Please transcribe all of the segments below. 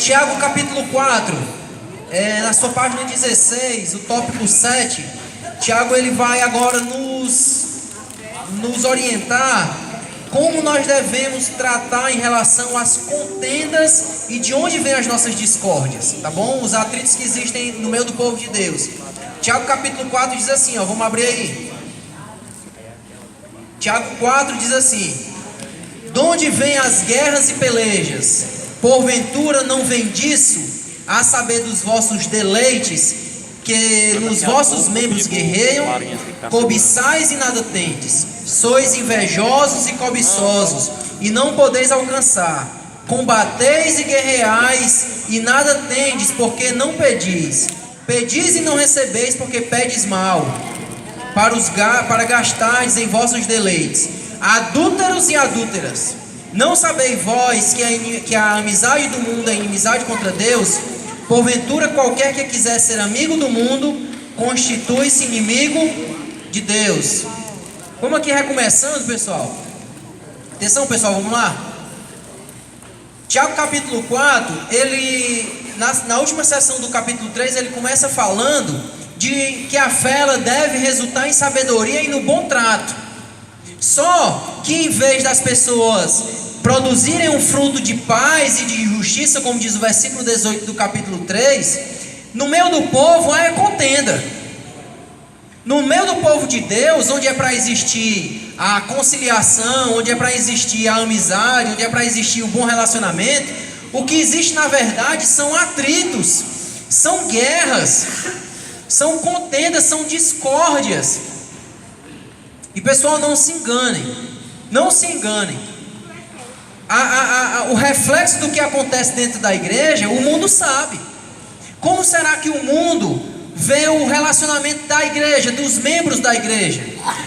Tiago capítulo 4, na sua página 16, o tópico 7, Tiago ele vai agora nos orientar como nós devemos tratar em relação às contendas e de onde vêm as nossas discórdias, tá bom? Os atritos que existem no meio do povo de Deus. Tiago capítulo 4 diz assim, vamos abrir aí. Tiago 4 diz assim: de onde vêm as guerras e pelejas? Porventura não vem disso, a saber dos vossos deleites, que nos vossos membros guerreiam, cobiçais e nada tendes, sois invejosos e cobiçosos, e não podeis alcançar, combateis e guerreais, e nada tendes, porque não pedis, pedis e não recebeis, porque pedes mal, para gastardes em vossos deleites. Adúlteros e adúlteras, não sabeis vós que a amizade do mundo é inimizade contra Deus? Porventura qualquer que quiser ser amigo do mundo, constitui-se inimigo de Deus. Vamos aqui recomeçando, pessoal. Atenção, pessoal, vamos lá. Tiago capítulo 4, ele, na última sessão do capítulo 3, ele começa falando de que a fé ela deve resultar em sabedoria e no bom trato. Só que em vez das pessoas produzirem um fruto de paz e de justiça, como diz o versículo 18 do capítulo 3, no meio do povo há contenda. No meio do povo de Deus, onde é para existir a conciliação, onde é para existir a amizade, onde é para existir o bom relacionamento, o que existe na verdade são atritos, são guerras, são contendas, são discórdias. E pessoal, não se enganem, não se enganem. O reflexo do que acontece dentro da igreja, o mundo sabe. Como será que o mundo vê o relacionamento da igreja, dos membros da igreja?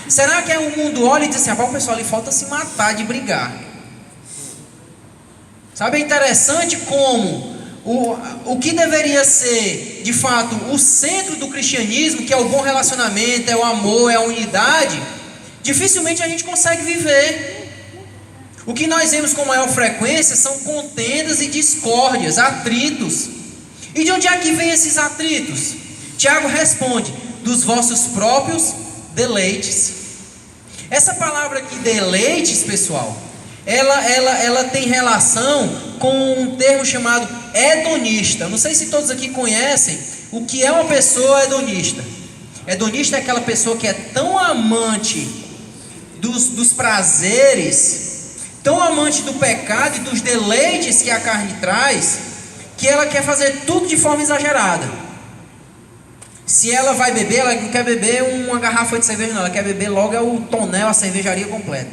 Será que o mundo olha e diz assim: o pessoal ali falta se matar de brigar? Sabe, é interessante como o que deveria ser, de fato, o centro do cristianismo, que é o bom relacionamento, é o amor, é a unidade, dificilmente a gente consegue viver. O que nós vemos com maior frequência são contendas e discórdias, atritos. E de onde é que vem esses atritos? Tiago responde: dos vossos próprios deleites. Essa palavra aqui, deleites, pessoal, ela tem relação com um termo chamado hedonista. Não sei se todos aqui conhecem o que é uma pessoa hedonista. Hedonista é aquela pessoa que é tão amante dos prazeres, tão amante do pecado e dos deleites que a carne traz, que ela quer fazer tudo de forma exagerada. Se ela vai beber, ela não quer beber uma garrafa de cerveja, não, ela quer beber logo o tonel, a cervejaria completa.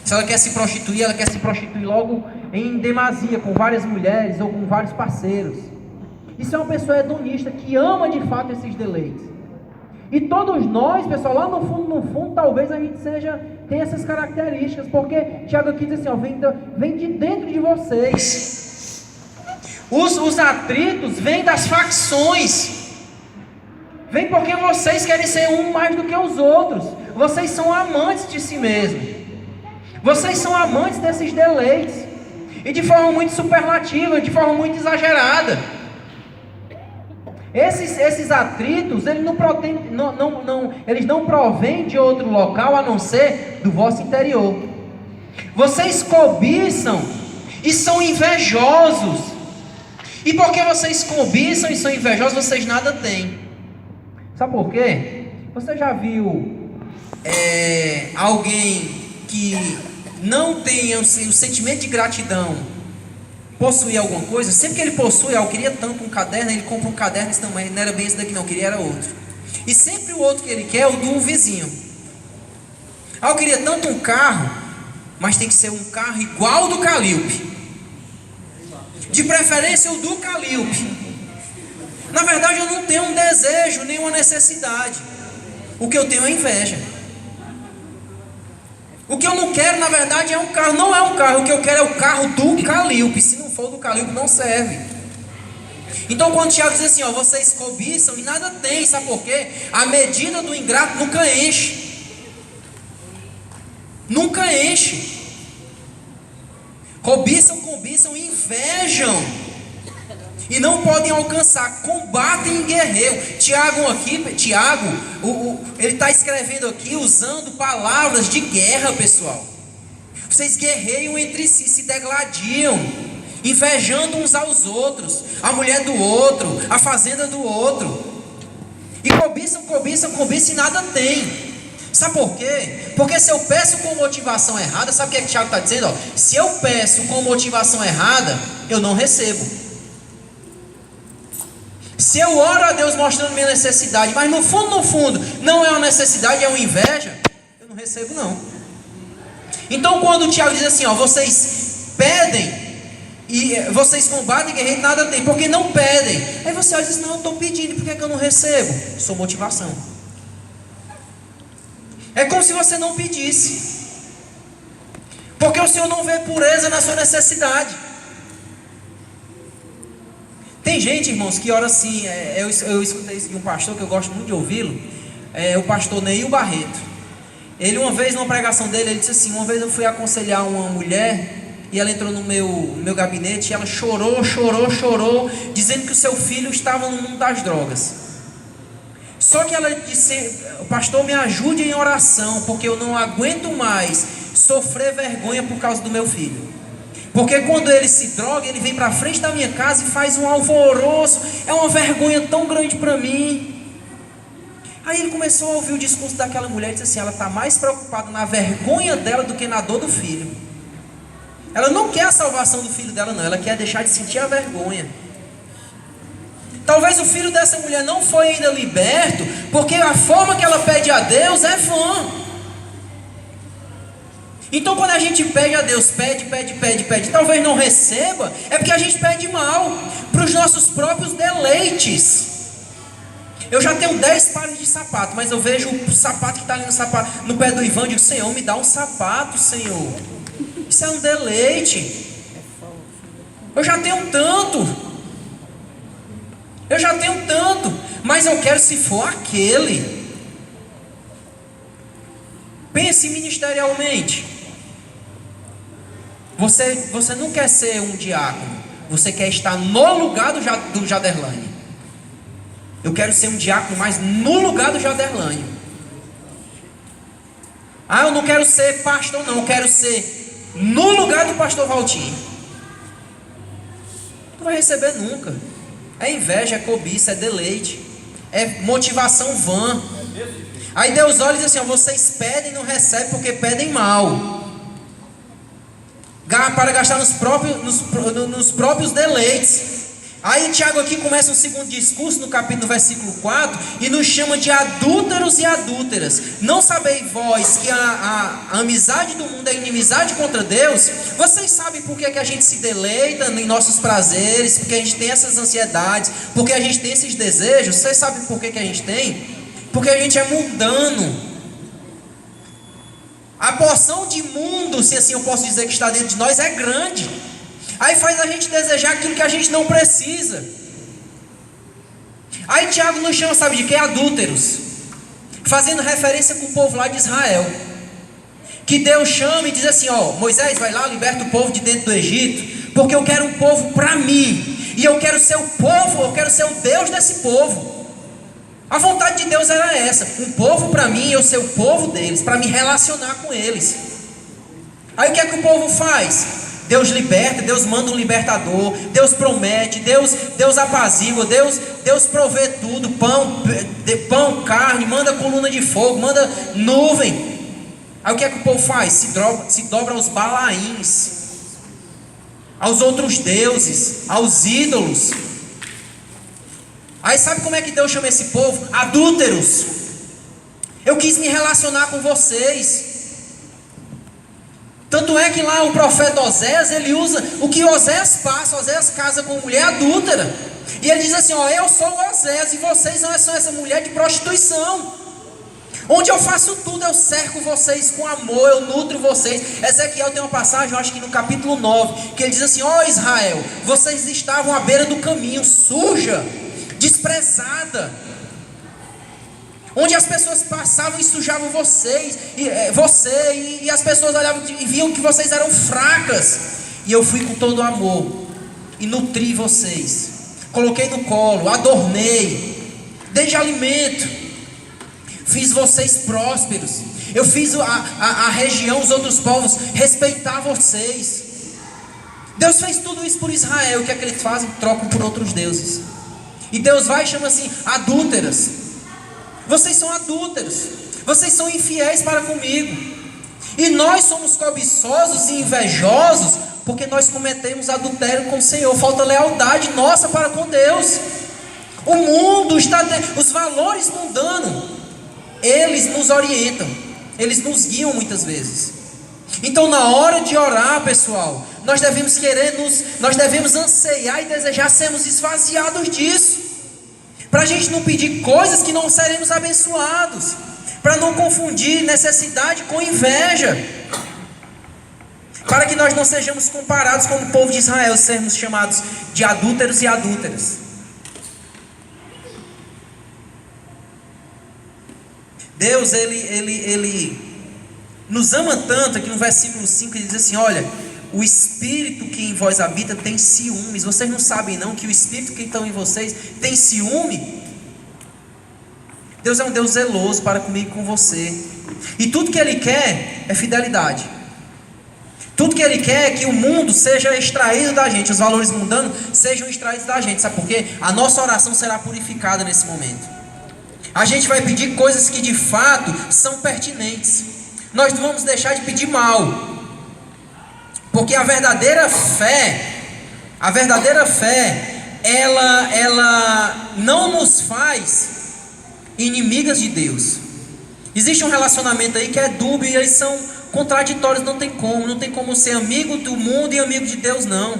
Se ela quer se prostituir, ela quer se prostituir logo em demasia, com várias mulheres ou com vários parceiros. Isso é uma pessoa hedonista que ama de fato esses deleites. E todos nós, pessoal, lá no fundo, talvez a gente tem essas características, porque Tiago aqui diz assim, vem de dentro de vocês. Os atritos vêm das facções, vem porque vocês querem ser um mais do que os outros, vocês são amantes de si mesmos, vocês são amantes desses deleites, e de forma muito superlativa, de forma muito exagerada. Esses atritos, eles não provêm de outro local a não ser do vosso interior. Vocês cobiçam e são invejosos. E porque vocês cobiçam e são invejosos, vocês nada têm. Sabe por quê? Você já viu alguém que não tenha o sentimento de gratidão possuir alguma coisa? Sempre que ele possui, eu queria tanto um caderno, ele compra um caderno e diz: não, mas não era bem esse daqui não, queria era outro. E sempre o outro que ele quer é o do vizinho. Eu queria tanto um carro, mas tem que ser um carro igual ao do Calilpe, de preferência o do Calilpe. Na verdade eu não tenho um desejo, nem uma necessidade. O que eu tenho é inveja. O que eu não quero, na verdade, é um carro. Não é um carro, o que eu quero é o carro do Calilpe. Se não for do Calilpe, não serve. Então quando Tiago diz assim, vocês cobiçam e nada tem, sabe por quê? A medida do ingrato nunca enche. Nunca enche. Cobiçam e invejam e não podem alcançar, combatem e guerreiam. Tiago, ele está escrevendo aqui usando palavras de guerra, pessoal. Vocês guerreiam entre si, se degladiam, invejando uns aos outros, a mulher do outro, a fazenda do outro, e cobiçam e nada tem. Sabe por quê? Porque se eu peço com motivação errada, sabe o que é que Tiago está dizendo? Se eu peço com motivação errada, eu não recebo. Se eu oro a Deus mostrando minha necessidade, mas no fundo, não é uma necessidade, é uma inveja, eu não recebo não. Então quando o Tiago diz assim, vocês pedem, e vocês combatem, guerreiros, nada tem, porque não pedem. Aí você olha e diz, não, eu estou pedindo, por que eu não recebo? Sou motivação. É como se você não pedisse, porque o Senhor não vê pureza na sua necessidade. Tem gente, irmãos, que ora assim, eu escutei isso de um pastor que eu gosto muito de ouvi-lo, o pastor Neil Barreto. Ele uma vez, numa pregação dele, ele disse assim, uma vez eu fui aconselhar uma mulher, e ela entrou no meu gabinete, e ela chorou, dizendo que o seu filho estava no mundo das drogas. Só que ela disse, pastor, me ajude em oração, porque eu não aguento mais sofrer vergonha por causa do meu filho. Porque quando ele se droga, ele vem para frente da minha casa e faz um alvoroço. É uma vergonha tão grande para mim. Aí ele começou a ouvir o discurso daquela mulher e disse assim, ela está mais preocupada na vergonha dela do que na dor do filho. Ela não quer a salvação do filho dela não, ela quer deixar de sentir a vergonha. Talvez o filho dessa mulher não foi ainda liberto, porque a forma que ela pede a Deus é vã. Então quando a gente pede a Deus, pede, talvez não receba, é porque a gente pede mal, para os nossos próprios deleites. Eu já tenho 10 pares de sapato, mas eu vejo o sapato que está ali no pé do Ivan, e digo, Senhor, me dá um sapato, Senhor. Isso é um deleite. Eu já tenho tanto, mas eu quero se for aquele. Pense ministerialmente. Você não quer ser um diácono, você quer estar no lugar do Jaderlane. Eu quero ser um diácono, mas no lugar do Jaderlane. Eu não quero ser pastor não, eu quero ser no lugar do pastor Valtinho. Não vai receber nunca. É inveja, é cobiça, é deleite, é motivação vã. Aí Deus olha e diz assim, vocês pedem e não recebem porque pedem mal, para gastar nos próprios deleites. Aí Tiago aqui começa um segundo discurso no versículo 4, e nos chama de adúlteros e adúlteras. Não sabeis vós que a amizade do mundo é inimizade contra Deus? Vocês sabem por que a gente se deleita em nossos prazeres, porque a gente tem essas ansiedades, porque a gente tem esses desejos? Vocês sabem por que a gente tem? Porque a gente é mundano. A porção de mundo, se assim eu posso dizer, que está dentro de nós é grande. Aí faz a gente desejar aquilo que a gente não precisa. Aí Tiago nos chama, sabe de quê? Adúlteros, fazendo referência com o povo lá de Israel, que Deus chama e diz assim, Moisés, vai lá, liberta o povo de dentro do Egito, porque eu quero um povo para mim, e eu quero ser o povo, eu quero ser o Deus desse povo. A vontade de Deus era essa, um povo para mim, eu ser o povo deles, para me relacionar com eles. Aí o que é que o povo faz? Deus liberta, Deus manda um libertador, Deus promete, Deus apazigua, Deus provê tudo, pão, carne, manda coluna de fogo, manda nuvem. Aí o que é que o povo faz? Se dobra aos balaíns, aos outros deuses, aos ídolos. Aí sabe como é que Deus chama esse povo? Adúlteros. Eu quis me relacionar com vocês. Tanto é que lá o profeta Oséias, ele usa o que Oséias passa. Oséias casa com mulher adúltera, e ele diz assim, eu sou o Oséias e vocês são essa mulher de prostituição. Onde eu faço tudo, eu cerco vocês com amor, eu nutro vocês. Ezequiel tem uma passagem, eu acho que no capítulo 9, que ele diz assim, Israel, vocês estavam à beira do caminho, suja, desprezada, onde as pessoas passavam e sujavam você, e as pessoas olhavam e viam que vocês eram fracas, e eu fui com todo amor e nutri vocês. coloquei no colo, adornei, dei de alimento, fiz vocês prósperos, eu fiz a região, os outros povos respeitar vocês. Deus fez tudo isso por Israel. O que é que eles fazem? Trocam por outros deuses. E Deus vai e chama assim: adúlteras. Vocês são adúlteros, vocês são infiéis para comigo. E nós somos cobiçosos e invejosos porque nós cometemos adultério com o Senhor. Falta lealdade nossa para com Deus. O mundo está, os valores mundanos, eles nos orientam, eles nos guiam muitas vezes. Então, na hora de orar, pessoal, nós devemos anseiar e desejar sermos esvaziados disso, para a gente não pedir coisas que não seremos abençoados, para não confundir necessidade com inveja, para que nós não sejamos comparados com o povo de Israel, sermos chamados de adúlteros e adúlteras. Deus, ele nos ama tanto, que no versículo 5 ele diz assim: olha, o Espírito que em vós habita tem ciúmes. Vocês não sabem não que o Espírito que está em vocês tem ciúme? Deus é um Deus zeloso para comigo e com você. E tudo que Ele quer é fidelidade. Tudo que Ele quer é que o mundo seja extraído da gente, os valores mundanos sejam extraídos da gente. Sabe por quê? A nossa oração será purificada nesse momento. A gente vai pedir coisas que de fato são pertinentes. Nós não vamos deixar de pedir mal, porque a verdadeira fé, ela não nos faz inimigas de Deus. Existe um relacionamento aí que é dúbio e eles são contraditórios, não tem como ser amigo do mundo e amigo de Deus, não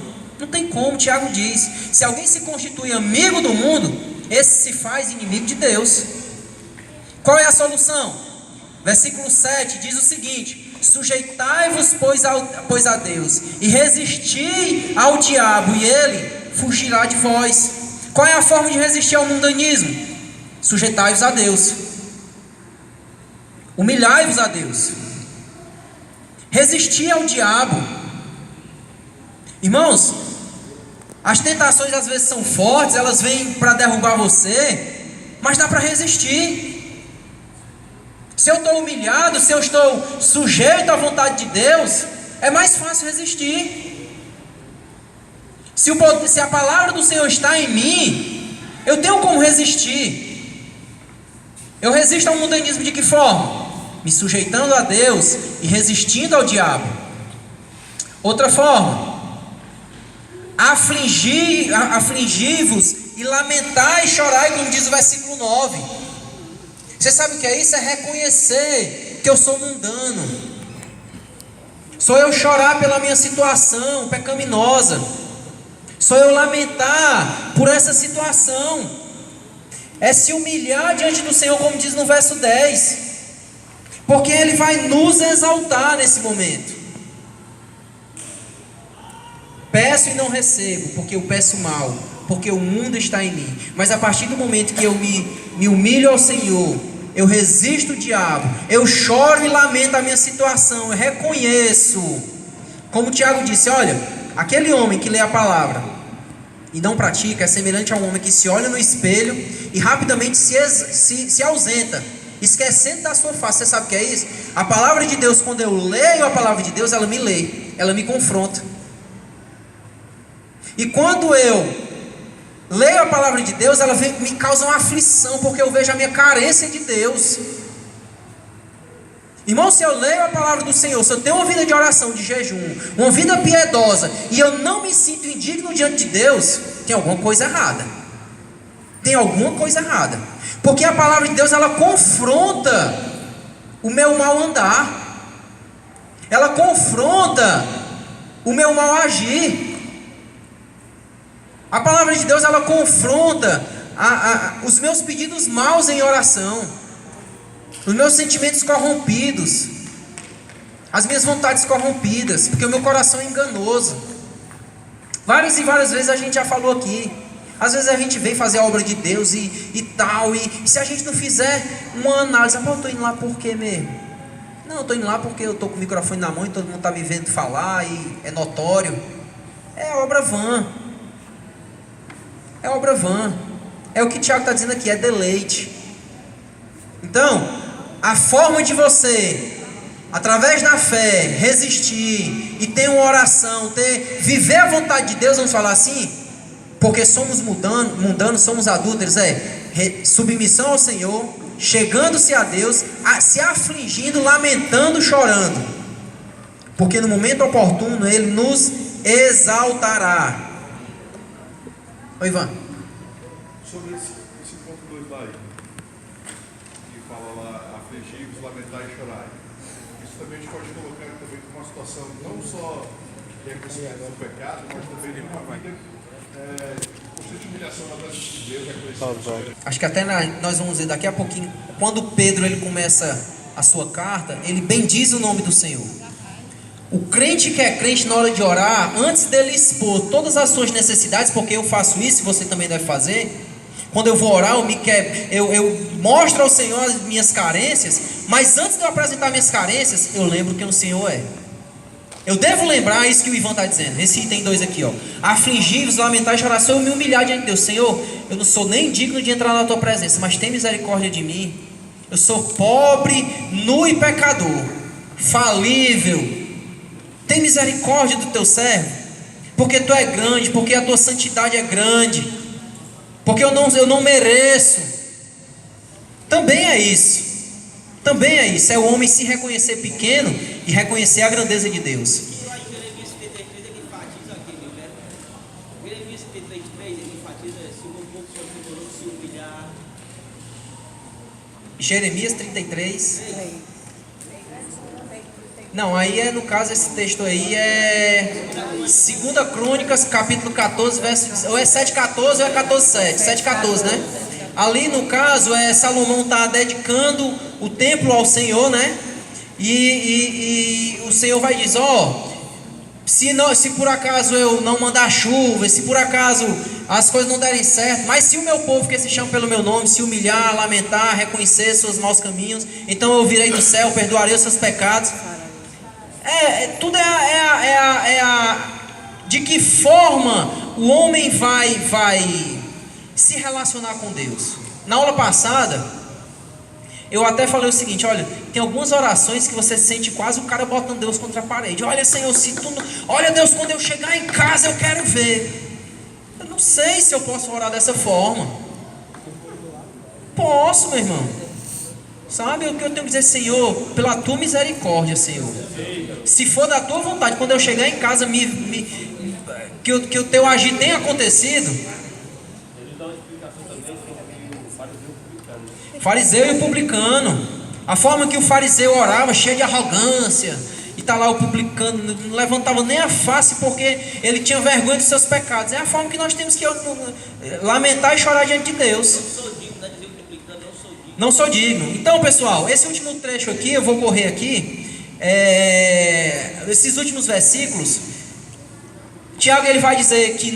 tem como. Tiago diz: se alguém se constitui amigo do mundo, esse se faz inimigo de Deus. Qual é a solução? Versículo 7 diz o seguinte: sujeitai-vos pois a Deus, e resisti ao diabo, e ele fugirá de vós. Qual é a forma de resistir ao mundanismo? Sujeitai-vos a Deus, humilhai-vos a Deus, resistir ao diabo. Irmãos, as tentações às vezes são fortes, elas vêm para derrubar você, mas dá para resistir. Se eu estou humilhado, se eu estou sujeito à vontade de Deus, é mais fácil resistir. Se a palavra do Senhor está em mim, eu tenho como resistir. Eu resisto ao mundanismo de que forma? Me sujeitando a Deus e resistindo ao diabo. Outra forma: afligi-vos e lamentai e chorai, como diz o versículo 9. Você sabe o que é isso? É reconhecer que eu sou mundano. Sou eu chorar pela minha situação pecaminosa. Sou eu lamentar por essa situação. É se humilhar diante do Senhor, como diz no verso 10. Porque Ele vai nos exaltar nesse momento. Peço e não recebo, porque eu peço mal, porque o mundo está em mim. Mas a partir do momento que eu me humilho ao Senhor, eu resisto o diabo, eu choro e lamento a minha situação, eu reconheço. Como Tiago disse: olha, aquele homem que lê a palavra e não pratica é semelhante a um homem que se olha no espelho e rapidamente se ausenta, esquecendo da sua face. Você sabe o que é isso? A palavra de Deus, quando eu leio a palavra de Deus, ela me lê, ela me confronta. E quando eu leio a palavra de Deus, ela me causa uma aflição, porque eu vejo a minha carência de Deus. Irmão, se eu leio a palavra do Senhor, se eu tenho uma vida de oração, de jejum, uma vida piedosa, e eu não me sinto indigno diante de Deus, tem alguma coisa errada. Tem alguma coisa errada. Porque a palavra de Deus, ela confronta o meu mal andar. Ela confronta o meu mal agir. A palavra de Deus, ela confronta os meus pedidos maus em oração, os meus sentimentos corrompidos, as minhas vontades corrompidas, porque o meu coração é enganoso. Várias e várias vezes a gente já falou aqui. Às vezes a gente vem fazer a obra de Deus e tal, e se a gente não fizer uma análise: eu estou indo lá por quê mesmo? Não, eu estou indo lá porque eu estou com o microfone na mão e todo mundo está me vendo falar e é notório. É obra vã. é obra vã. É o que Tiago está dizendo aqui, é deleite. Então, a forma de você, através da fé, resistir e ter uma oração, viver a vontade de Deus, vamos falar assim, porque somos mundanos, somos adúlteros, submissão ao Senhor, chegando-se a Deus, se afligindo, lamentando, chorando, porque no momento oportuno Ele nos exaltará. Oi, Ivan. Sobre esse ponto 2 daí, que fala lá, afligir-vos, lamentar e chorar. Isso também a gente pode colocar também como uma situação não só de reconhecimento do pecado, mas também de uma vida constante humilhação na presença de Deus, reconhecimento. Acho que até nós vamos ver daqui a pouquinho, quando Pedro ele começa a sua carta, ele bendiz o nome do Senhor. O crente que é crente na hora de orar, antes dele expor todas as suas necessidades, porque eu faço isso e você também deve fazer. Quando eu vou orar, eu mostro ao Senhor as minhas carências, mas antes de eu apresentar minhas carências, eu lembro quem o Senhor é. Eu devo lembrar isso que o Ivan está dizendo. Esse item 2 aqui, ó. Afligir-vos, lamentar e chorar. Se eu me humilhar diante de Deus, Senhor, eu não sou nem digno de entrar na tua presença, mas tem misericórdia de mim. Eu sou pobre, nu e pecador, falível. Tem misericórdia do teu servo, porque tu é grande, porque a tua santidade é grande, porque eu não mereço. Também é isso. Também é isso. É o homem se reconhecer pequeno e reconhecer a grandeza de Deus. Jeremias 33 ele enfatiza aquele verbo. Jeremias 33 ele enfatiza: se o meu povo se humilhar. Jeremias 33. Não, aí no caso esse texto aí é 2 Crônicas, capítulo 14, verso, ou é 7,14 ou é 14,7, 7,14, né? Ali no caso Salomão está dedicando o templo ao Senhor, né? E o Senhor vai dizer, se por acaso eu não mandar chuva, se por acaso as coisas não derem certo, mas se o meu povo que se chama pelo meu nome se humilhar, lamentar, reconhecer seus maus caminhos, então eu virei do céu, perdoarei os seus pecados. Tudo de que forma o homem vai se relacionar com Deus. Na aula passada, eu até falei o seguinte: olha, tem algumas orações que você sente quase o cara botando Deus contra a parede. Olha, Senhor, olha, Deus, quando eu chegar em casa eu quero ver. Eu não sei se eu posso orar dessa forma. Posso, meu irmão. Sabe o que eu tenho que dizer? Senhor, pela tua misericórdia, Senhor, se for da tua vontade, quando eu chegar em casa que o teu agir tenha acontecido. Ele dá uma explicação também sobre o fariseu e o publicano. Fariseu e o publicano. A forma que o fariseu orava, cheio de arrogância, e está lá o publicano, não levantava nem a face porque ele tinha vergonha dos seus pecados. É a forma que nós temos que lamentar e chorar diante de Deus. Não sou digno. Então, pessoal, esse último trecho aqui, eu vou correr aqui. Esses últimos versículos, Tiago ele vai dizer que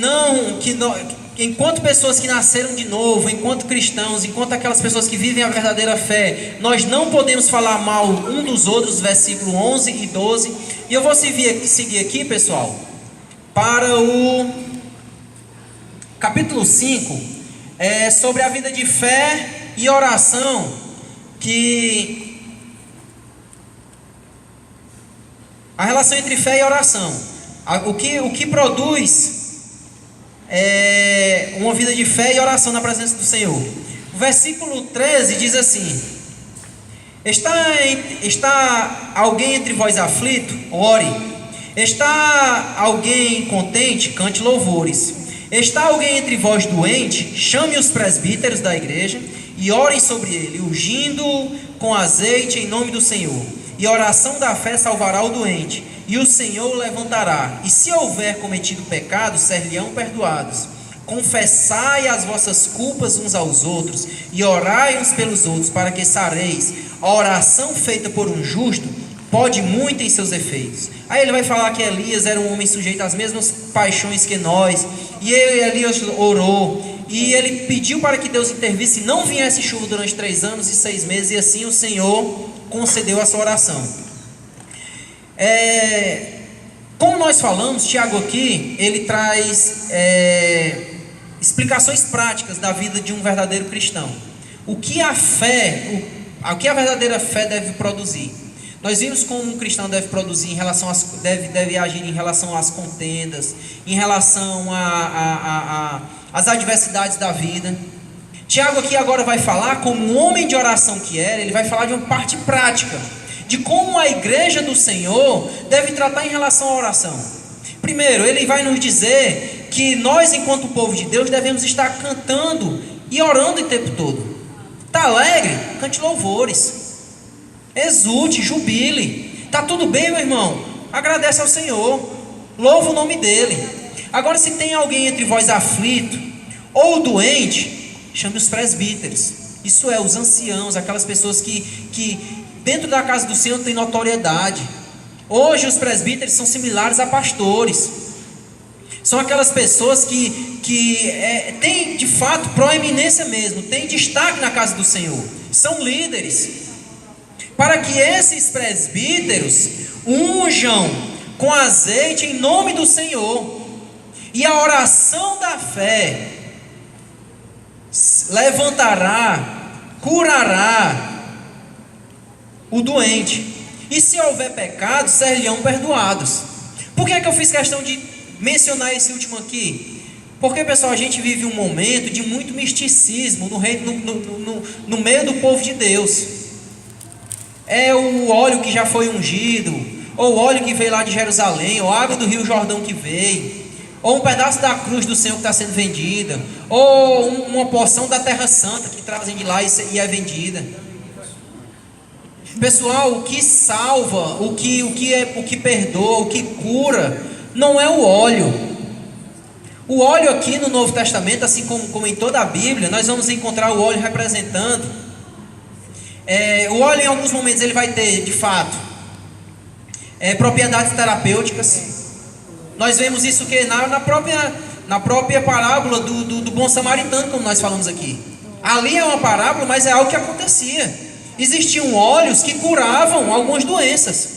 enquanto pessoas que nasceram de novo, enquanto cristãos, enquanto aquelas pessoas que vivem a verdadeira fé, nós não podemos falar mal um dos outros, versículo 11 e 12. E eu vou seguir aqui, pessoal, para o capítulo 5, sobre a vida de fé e oração, a relação entre fé e oração, o que produz uma vida de fé e oração na presença do Senhor. O versículo 13 diz assim: está alguém entre vós aflito? Ore. Está alguém contente? Cante louvores. Está alguém entre vós doente? Chame os presbíteros da igreja e orem sobre ele, ungindo com azeite em nome do Senhor. E a oração da fé salvará o doente, e o Senhor o levantará. E se houver cometido pecado, ser-lhe-ão perdoados. Confessai as vossas culpas uns aos outros, e orai uns pelos outros, para que sareis. A oração feita por um justo pode muito em seus efeitos. Aí ele vai falar que Elias era um homem sujeito às mesmas paixões que nós, e Elias orou, e ele pediu para que Deus intervisse e não viesse chuva durante 3 anos e 6 meses, e assim o Senhor concedeu a sua oração. Como nós falamos, Tiago aqui, ele traz explicações práticas da vida de um verdadeiro cristão. O que a verdadeira fé deve produzir? Nós vimos como um cristão deve produzir deve agir em relação às contendas, em relação às adversidades da vida. Tiago aqui agora vai falar, como um homem de oração que era, ele vai falar de uma parte prática, de como a igreja do Senhor deve tratar em relação à oração. Primeiro, ele vai nos dizer que nós, enquanto povo de Deus, devemos estar cantando e orando o tempo todo. Está alegre? Cante louvores. Exulte, jubile. Está tudo bem, meu irmão? Agradece ao Senhor. Louva o nome dEle. Agora, se tem alguém entre vós aflito ou doente, chame os presbíteros. Isso é, os anciãos, aquelas pessoas que dentro da casa do Senhor tem notoriedade. Hoje os presbíteros são similares a pastores. São aquelas pessoas que têm de fato proeminência mesmo, têm destaque na casa do Senhor. São líderes. Para que esses presbíteros unjam com azeite em nome do Senhor. E a oração da fé levantará, curará o doente. E se houver pecados, serão perdoados. Por que é que eu fiz questão de mencionar esse último aqui? Porque, pessoal, a gente vive um momento de muito misticismo no meio do povo de Deus. É o óleo que já foi ungido, ou o óleo que veio lá de Jerusalém, ou a água do Rio Jordão que veio, ou um pedaço da cruz do Senhor que está sendo vendida, ou uma porção da Terra Santa que trazem de lá e é vendida. Pessoal, o que salva, o que perdoa, o que cura, não é o óleo. O óleo aqui no Novo Testamento, assim como em toda a Bíblia, nós vamos encontrar o óleo representando. O óleo, em alguns momentos, ele vai ter, de fato, propriedades terapêuticas. Nós vemos isso que na própria parábola do bom samaritano, como nós falamos aqui. Ali é uma parábola, mas é algo que acontecia. Existiam óleos que curavam algumas doenças.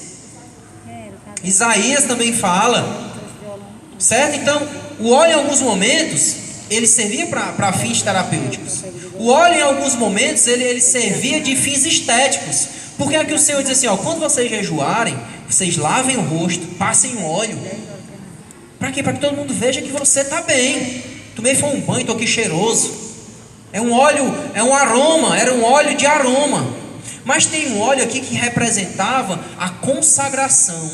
Isaías também fala, certo? Então, o óleo em alguns momentos, ele servia para fins terapêuticos. O óleo em alguns momentos, ele servia de fins estéticos. Porque aqui o Senhor diz assim, quando vocês jejuarem, vocês lavem o rosto, passem um óleo. Para quê? Para que todo mundo veja que você está bem. Tomei foi um banho, estou aqui cheiroso. É um óleo, é um aroma, era um óleo de aroma. Mas tem um óleo aqui que representava a consagração,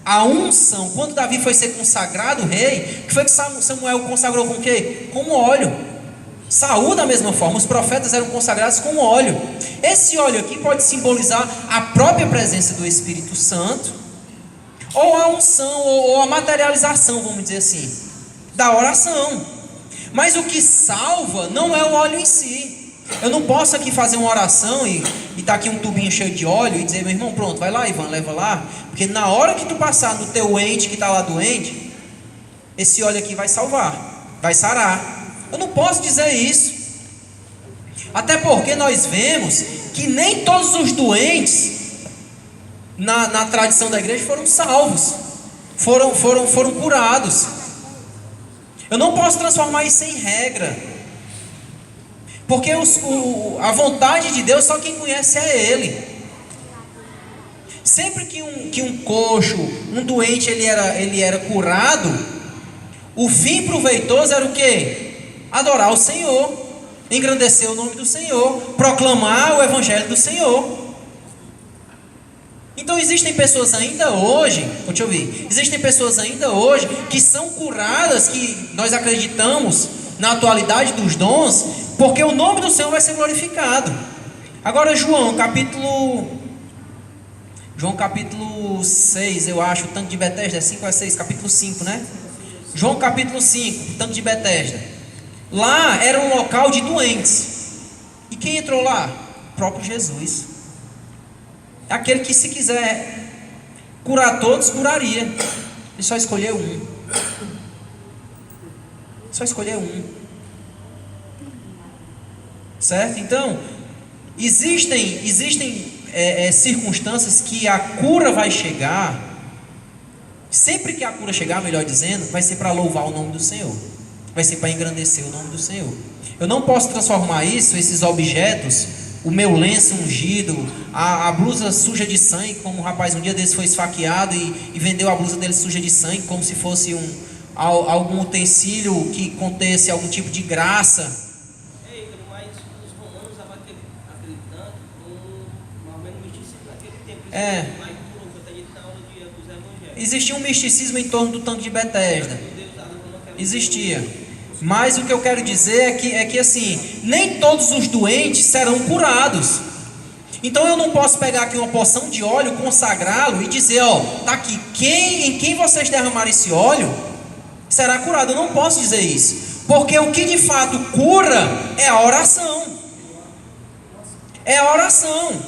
a unção. Quando Davi foi ser consagrado rei, que foi que Samuel consagrou com o quê? Com óleo. Saúl da mesma forma, os profetas eram consagrados com óleo. Esse óleo aqui pode simbolizar a própria presença do Espírito Santo, ou a unção, ou a materialização, vamos dizer assim, da oração. Mas o que salva não é o óleo em si. Eu não posso aqui fazer uma oração e tá aqui um tubinho cheio de óleo e dizer, meu irmão, pronto, vai lá, Ivan, leva lá. Porque na hora que tu passar no teu ente que está lá doente, esse óleo aqui vai salvar, vai sarar. Eu não posso dizer isso. Até porque nós vemos que nem todos os doentes na tradição da igreja foram salvos, foram curados. Eu não posso transformar isso em regra. Porque a vontade de Deus, só quem conhece é Ele. Sempre que um coxo, um doente, ele era curado, o fim proveitoso era o quê? Adorar o Senhor, engrandecer o nome do Senhor, proclamar o Evangelho do Senhor. Então existem pessoas ainda hoje, deixa eu ouvir, existem pessoas ainda hoje que são curadas, que nós acreditamos na atualidade dos dons, porque o nome do Senhor vai ser glorificado. Agora João capítulo 6, eu acho, o tanque de Betesda é 5 a 6, capítulo 5, né? João capítulo 5, o tanque de Betesda. Lá era um local de doentes. E quem entrou lá? O próprio Jesus. Aquele que, se quiser curar todos, curaria. Ele só escolheu um. Só escolher um. Certo? Então, existem circunstâncias que a cura vai chegar. Sempre que a cura chegar, melhor dizendo, vai ser para louvar o nome do Senhor. vai ser para engrandecer o nome do Senhor. Eu não posso transformar isso, esses objetos, o meu lenço ungido, a blusa suja de sangue, como um rapaz um dia desse foi esfaqueado e vendeu a blusa dele suja de sangue, como se fosse algum utensílio que contesse algum tipo de graça. Mas os romanos estavam acreditando no mesmo misticismo naquele tempo. Mais puro, quando a gente está aula dos evangelhos. Existia um misticismo em torno do tanque de Betesda. Existia. Mas o que eu quero dizer é que assim, nem todos os doentes serão curados. Então eu não posso pegar aqui uma porção de óleo, consagrá-lo e dizer, ó, tá aqui, em quem vocês derramarem esse óleo, será curado. Eu não posso dizer isso. Porque o que de fato cura é a oração. É a oração.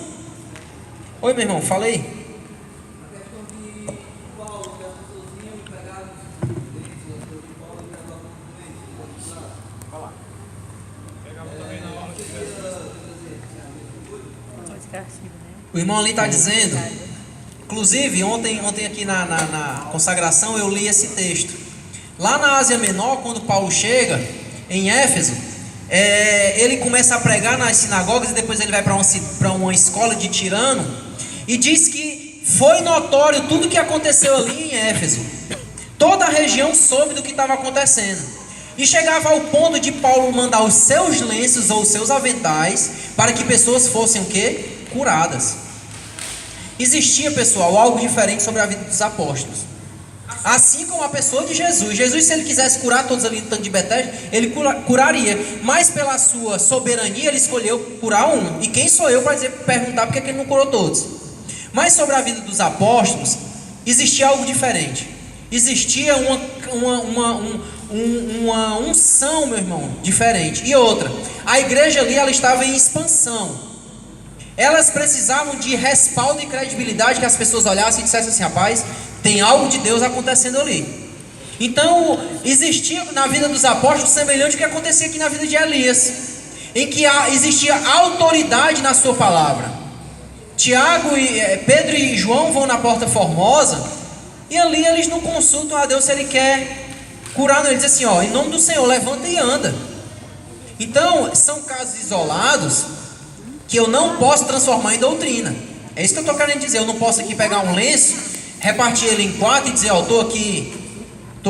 Oi, meu irmão, falei. O irmão ali está dizendo, inclusive ontem aqui na consagração eu li esse texto. Lá na Ásia Menor, quando Paulo chega em Éfeso, ele começa a pregar nas sinagogas e depois ele vai para uma escola de Tirano e diz que foi notório tudo o que aconteceu ali em Éfeso. Toda a região soube do que estava acontecendo. E chegava ao ponto de Paulo mandar os seus lenços ou os seus aventais para que pessoas fossem o quê? Curadas. Existia, pessoal, algo diferente sobre a vida dos apóstolos. Assim como a pessoa de Jesus. Jesus, se ele quisesse curar todos ali no tanque de Betesda, ele curaria. Mas pela sua soberania, ele escolheu curar um. E quem sou eu para perguntar porque ele não curou todos? Mas sobre a vida dos apóstolos, existia algo diferente. Existia uma unção, meu irmão, diferente. E outra, a igreja ali, ela estava em expansão. Elas precisavam de respaldo e credibilidade, que as pessoas olhassem e dissessem assim, rapaz, tem algo de Deus acontecendo ali. Então, existia na vida dos apóstolos semelhante ao que acontecia aqui na vida de Elias, em que existia autoridade na sua palavra. Pedro e João vão na Porta Formosa, e ali eles não consultam a Deus se ele quer curar, não. Ele diz assim, ó, em nome do Senhor, levanta e anda. Então, são casos isolados que eu não posso transformar em doutrina. É isso que eu estou querendo dizer. Eu não posso aqui pegar um lenço, repartir ele em 4 e dizer, ó, estou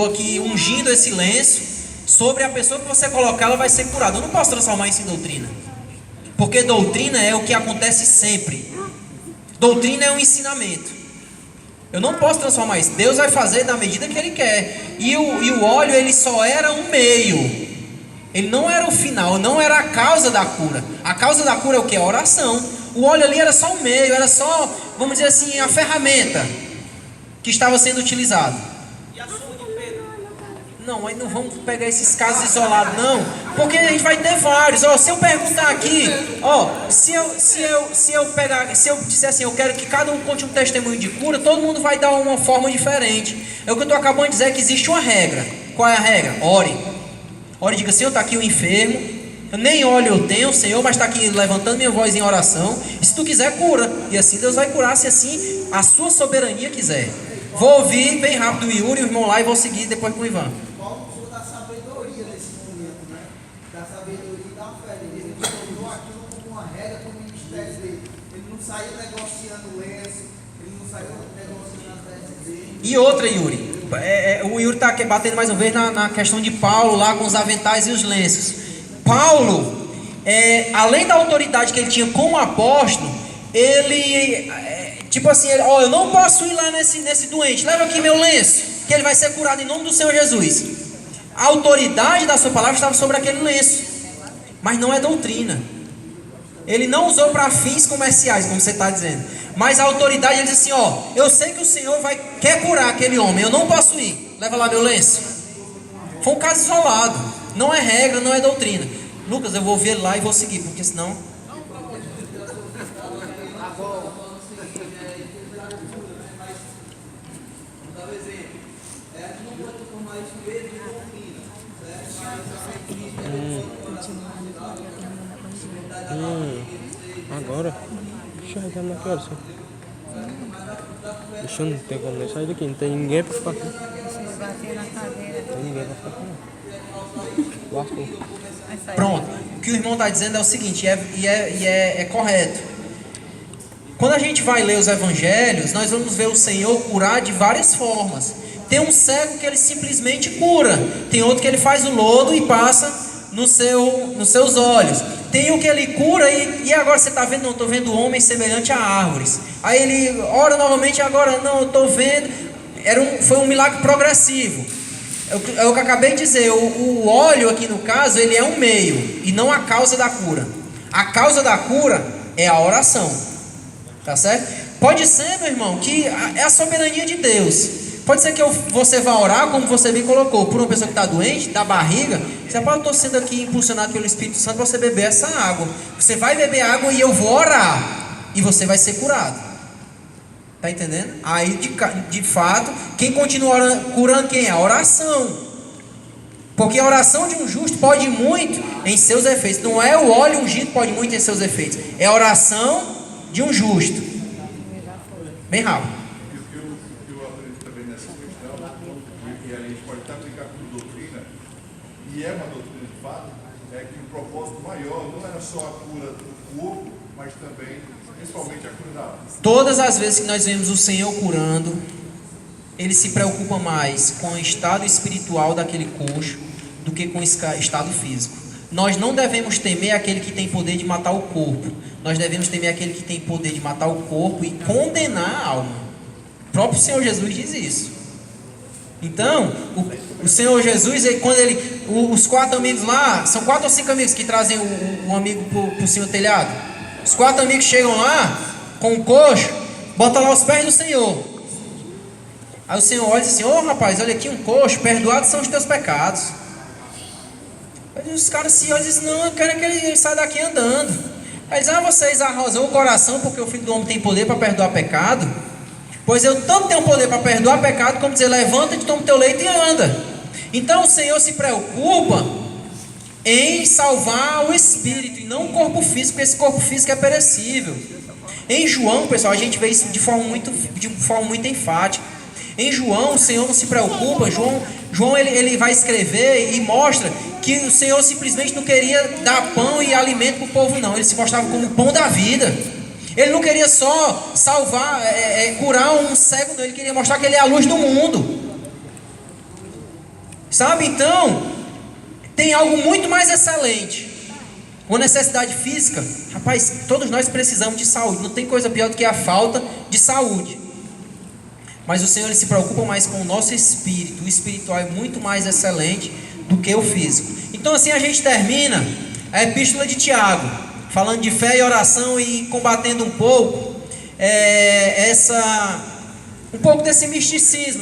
aqui ungindo esse lenço sobre a pessoa que você colocar, ela vai ser curada. Eu não posso transformar isso em doutrina, porque doutrina é o que acontece sempre. Doutrina é um ensinamento. Eu não posso transformar isso. Deus vai fazer da medida que Ele quer. E o óleo, ele só era um meio. Ele não era o final, não era a causa da cura. A causa da cura é o que? A oração. O óleo ali era só um meio, era só, vamos dizer assim, a ferramenta que estava sendo utilizada. E a sombra de Pedro? Não, aí não vamos pegar esses casos isolados, não. Porque a gente vai ter vários. Ó, se eu perguntar aqui, ó, se eu disser assim, eu quero que cada um conte um testemunho de cura, todo mundo vai dar uma forma diferente. É o que eu estou acabando de dizer, é que existe uma regra. Qual é a regra? Ore. Ore e diga, Senhor, está aqui o enfermo, eu nem óleo eu tenho, Senhor, mas está aqui levantando minha voz em oração, e se tu quiser, cura, e assim Deus vai curar, se assim a sua soberania quiser. Vou ouvir bem rápido o Yuri, o irmão lá, e vou seguir depois com o Ivan. Paulo usou da sabedoria nesse momento, né? Da sabedoria e da fé. Ele tornou aquilo como uma regra para o ministério dele. Ele não saiu negociando lenço, ele não saiu negociando as vestes dele. E outra, Yuri, o Yuri está batendo mais uma vez na questão de Paulo lá com os aventais e os lenços. Paulo, além da autoridade que ele tinha como apóstolo, ele, tipo assim, eu não posso ir lá nesse doente, leva aqui meu lenço, que ele vai ser curado em nome do Senhor Jesus. A autoridade da sua palavra estava sobre aquele lenço, mas não é doutrina. Ele não usou para fins comerciais, como você está dizendo, mas a autoridade, ele diz assim, eu sei que o Senhor quer curar aquele homem, eu não posso ir, leva lá meu lenço. Foi um caso isolado, não é regra, não é doutrina. Lucas, eu vou ver lá e vou seguir, porque senão... Agora? Deixa eu na que hora, senhor. Deixa eu não ter como nem sair daqui, não tem ninguém pra ficar aqui. Não tem ninguém pra ficar aqui, não. Lascou. Pronto. O que o irmão está dizendo é o seguinte, é correto. Quando a gente vai ler os evangelhos, nós vamos ver o Senhor curar de várias formas. Tem um cego que ele simplesmente cura. Tem outro que ele faz o lodo e passa nos seus olhos. Tem o que ele cura e agora você está vendo? Não, estou vendo homens semelhante a árvores. Aí ele ora novamente, agora não, eu estou vendo. Foi um milagre progressivo. É o que eu acabei de dizer. O óleo aqui no caso, ele é um meio e não a causa da cura. A causa da cura é a oração. Tá certo? Pode ser, meu irmão, que é a soberania de Deus. Pode ser que você vá orar, como você bem colocou, por uma pessoa que está doente, da barriga. Você pode estar sendo aqui impulsionado pelo Espírito Santo para você beber essa água. Você vai beber água e eu vou orar. E você vai ser curado. Está entendendo? Aí, de fato, quem continua curando quem é? A oração. Porque a oração de um justo pode muito em seus efeitos. Não é o óleo ungido que pode muito em seus efeitos. É a oração de um justo. Bem rápido. E a gente pode até aplicar como doutrina, e é uma doutrina de fato, é que o propósito maior não era só a cura do corpo, mas também, principalmente, a cura da alma. Todas as vezes que nós vemos o Senhor curando, Ele se preocupa mais com o estado espiritual daquele coxo do que com o estado físico. Nós não devemos temer aquele que tem poder de matar o corpo. Nós devemos temer aquele que tem poder de matar o corpo e condenar a alma. O próprio Senhor Jesus diz isso. Então, o Senhor Jesus, quando os 4 amigos lá, são 4 ou 5 amigos que trazem o amigo para o cima do telhado. Os 4 amigos chegam lá, com o coxo, botam lá os pés do Senhor. Aí o Senhor olha e diz assim: ô rapaz, olha aqui um coxo, perdoados são os teus pecados. Aí os caras se olham e dizem: não, eu quero que ele saia daqui andando. Aí diz: vocês arrosam o coração porque o Filho do Homem tem poder para perdoar pecado. Pois eu tanto tenho poder para perdoar pecado, como dizer: levanta-te, toma o teu leito e anda. Então o Senhor se preocupa em salvar o espírito e não o corpo físico, porque esse corpo físico é perecível. Em João, pessoal, a gente vê isso de forma muito enfática. Em João, o Senhor não se preocupa. João ele vai escrever e mostra que o Senhor simplesmente não queria dar pão e alimento para o povo, não. Ele se mostrava como o pão da vida. Ele não queria só salvar, curar um cego, não. Ele queria mostrar que ele é a luz do mundo. Sabe? Então, tem algo muito mais excelente. Uma necessidade física. Rapaz, todos nós precisamos de saúde. Não tem coisa pior do que a falta de saúde. Mas o Senhor ele se preocupa mais com o nosso espírito. O espiritual é muito mais excelente do que o físico. Então assim a gente termina a epístola de Tiago, falando de fé e oração e combatendo um pouco um pouco desse misticismo.